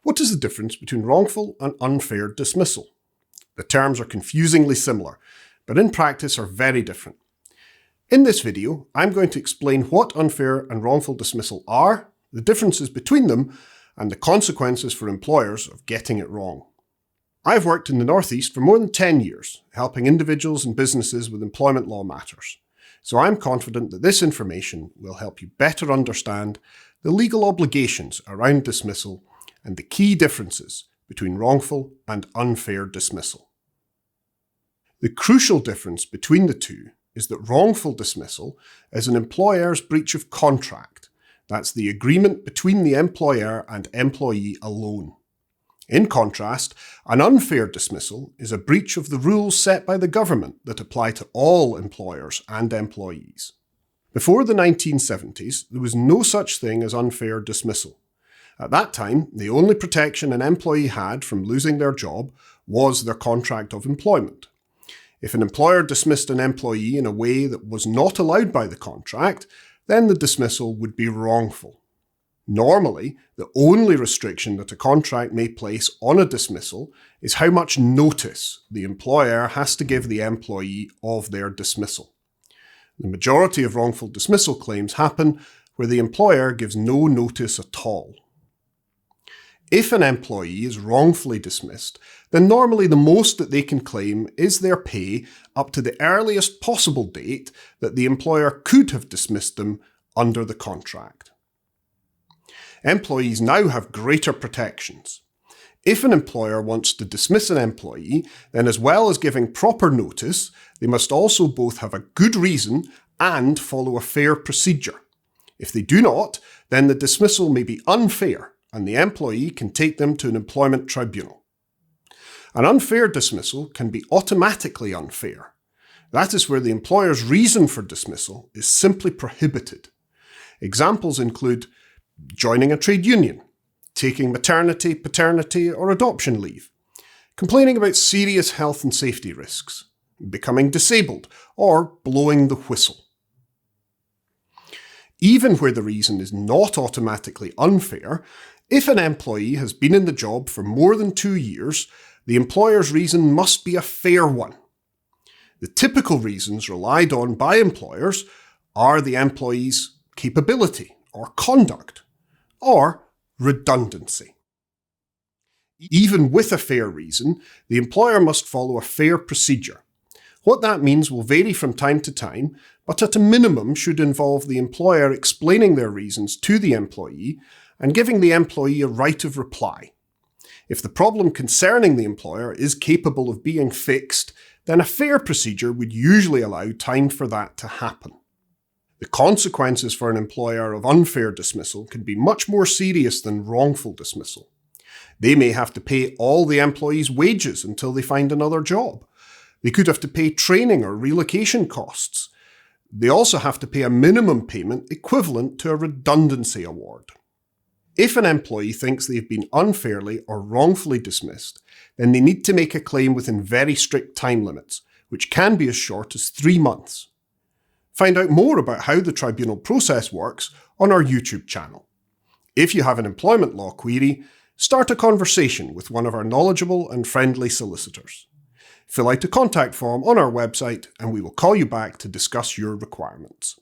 What is the difference between wrongful and unfair dismissal? The terms are confusingly similar, but in practice are very different. In this video, I'm going to explain what unfair and wrongful dismissal are, the differences between them, and the consequences for employers of getting it wrong. I've worked in the Northeast for more than 10 years, helping individuals and businesses with employment law matters. So I'm confident that this information will help you better understand the legal obligations around dismissal and the key differences between wrongful and unfair dismissal. The crucial difference between the two is that wrongful dismissal is an employer's breach of contract. That's the agreement between the employer and employee alone. In contrast, an unfair dismissal is a breach of the rules set by the government that apply to all employers and employees. Before the 1970s, there was no such thing as unfair dismissal. At that time, the only protection an employee had from losing their job was their contract of employment. If an employer dismissed an employee in a way that was not allowed by the contract, then the dismissal would be wrongful. Normally, the only restriction that a contract may place on a dismissal is how much notice the employer has to give the employee of their dismissal. The majority of wrongful dismissal claims happen where the employer gives no notice at all. If an employee is wrongfully dismissed, then normally the most that they can claim is their pay up to the earliest possible date that the employer could have dismissed them under the contract. Employees now have greater protections. If an employer wants to dismiss an employee, then as well as giving proper notice, they must also both have a good reason and follow a fair procedure. If they do not, then the dismissal may be unfair and the employee can take them to an employment tribunal. An unfair dismissal can be automatically unfair. That is where the employer's reason for dismissal is simply prohibited. Examples include joining a trade union, taking maternity, paternity, or adoption leave, complaining about serious health and safety risks, becoming disabled, or blowing the whistle. Even where the reason is not automatically unfair, if an employee has been in the job for more than 2 years, the employer's reason must be a fair one. The typical reasons relied on by employers are the employee's capability or conduct, or redundancy. Even with a fair reason, the employer must follow a fair procedure. What that means will vary from time to time, but at a minimum should involve the employer explaining their reasons to the employee and giving the employee a right of reply. If the problem concerning the employer is capable of being fixed, then a fair procedure would usually allow time for that to happen. The consequences for an employer of unfair dismissal can be much more serious than wrongful dismissal. They may have to pay all the employees' wages until they find another job. They could have to pay training or relocation costs. They also have to pay a minimum payment equivalent to a redundancy award. If an employee thinks they've been unfairly or wrongfully dismissed, then they need to make a claim within very strict time limits, which can be as short as 3 months. Find out more about how the tribunal process works on our YouTube channel. If you have an employment law query, start a conversation with one of our knowledgeable and friendly solicitors. Fill out a contact form on our website and we will call you back to discuss your requirements.